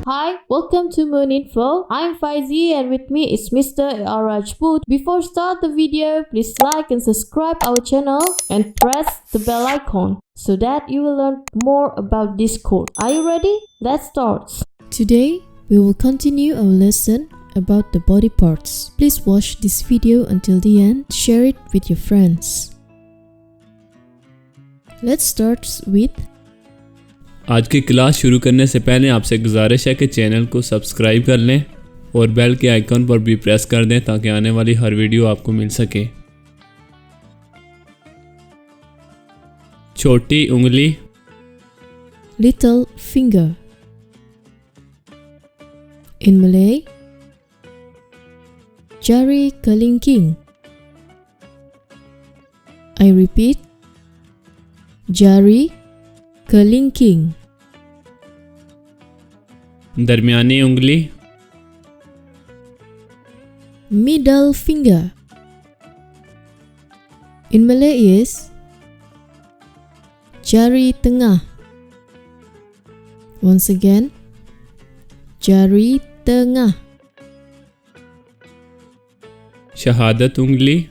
Hi, welcome to Moon Info. I'm Faizi and with me is Mr. Rajput. Before start the video, please like and subscribe our channel and press the bell icon so that you will learn more about this code. Are you ready? Let's start. Today, we will continue our lesson about the body parts. Please watch this video until the end. Share it with your friends. Let's start with आज की class शुरू करने से पहले आपसे गुजारिश है कि चैनल को सब्सक्राइब कर लें और बेल के आइकन पर भी प्रेस कर दें ताकि आने वाली हर वीडियो आपको मिल सके। छोटी उंगली, little finger. In Malay, jari kelingking. I repeat, jari kelingking. दरमियानी उंगली, Middle finger. In Malay is jari tengah. Once again, jari tengah. शहादत उंगली,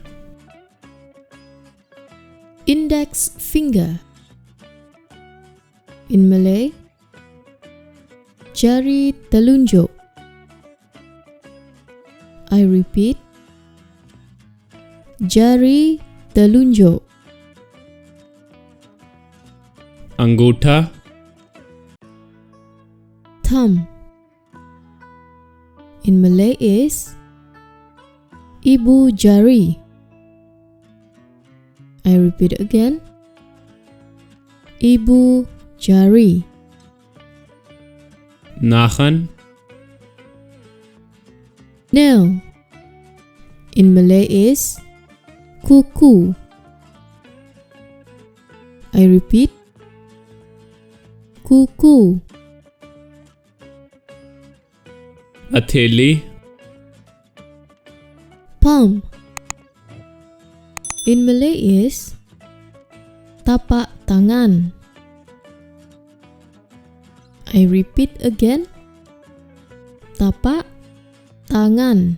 Index finger. In Malay, jari telunjuk. I repeat, jari telunjuk. अंगूठा, Thumb. In Malay is ibu jari. I repeat again, ibu jari. नाखन, Nail. In Malay is kuku. I repeat, kuku. हथेली, Palm. In Malay is tapak tangan. I repeat again, tapak tangan.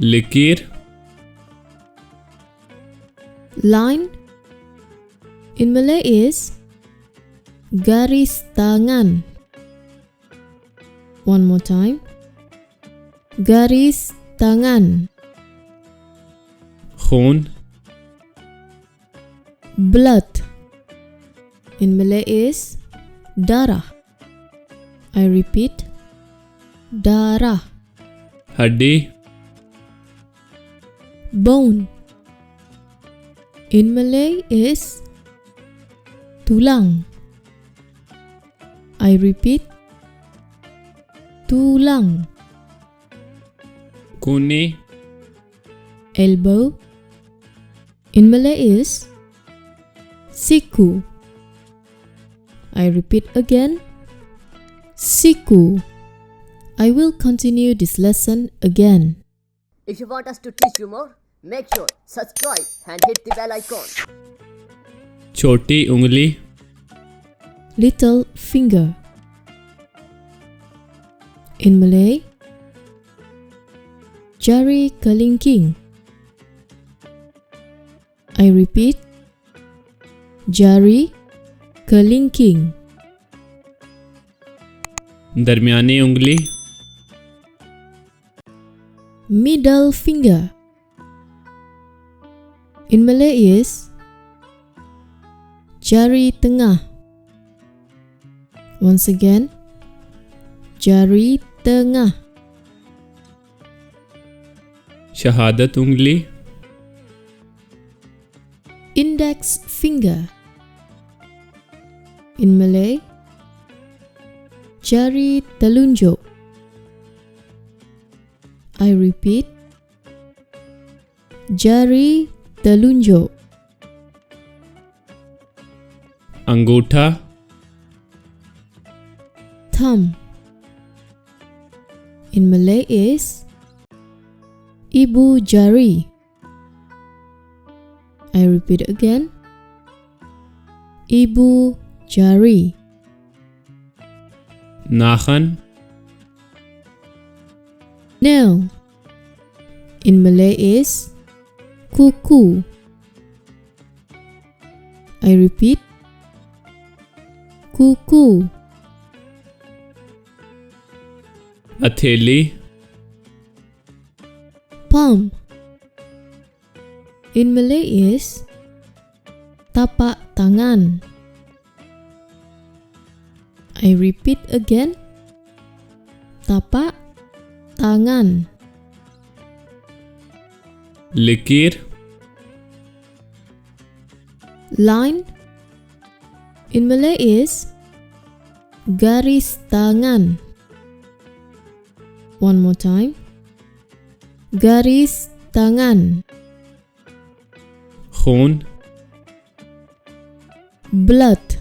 लकीर, Line. In Malay is garis tangan. One more time, garis tangan. खून, Blood. In Malay is darah. I repeat, darah. हड्डी, Bone. In Malay is tulang. I repeat, tulang. कूनी, Elbow. In Malay is siku. I repeat again, siku. I will continue this lesson again. If you want us to teach you more, make sure subscribe and hit the bell icon. छोटी उंगली, Little finger. In Malay, jari kelingking. I repeat, jari kelingking. दरमियानी उंगली, Middle finger. In Malay is jari tengah. Once again, jari tengah. शहादत उंगली, Index finger. In Malay, jari telunjuk. I repeat, jari telunjuk. अंगूठा, Thumb. In Malay is Ibu jari. I repeat again. Ibu jari. नाखन, Nail. In Malay is kuku. I repeat. Kuku. हथेली, Palm. In Malay is tapak tangan. I repeat again. Tapak tangan. Likir, Line. In Malay is garis tangan. One more time. Garis tangan. खून, Blood.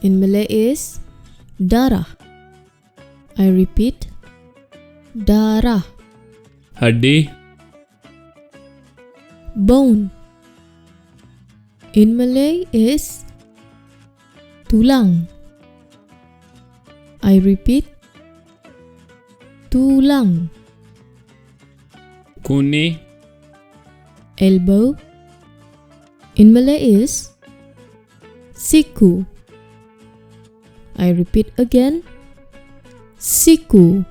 In Malay is darah. I repeat. Darah. हड्डी, Bone. In Malay is tulang. I repeat. Tulang. कूनी, Elbow. In Malay is siku. I repeat again. Siku.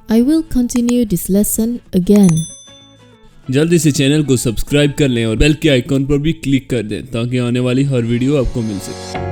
I will continue this lesson again. जल्दी से channel को subscribe कर लें और bell के icon पर भी क्लिक कर दें ताकि आने वाली हर वीडियो आपको मिल सके।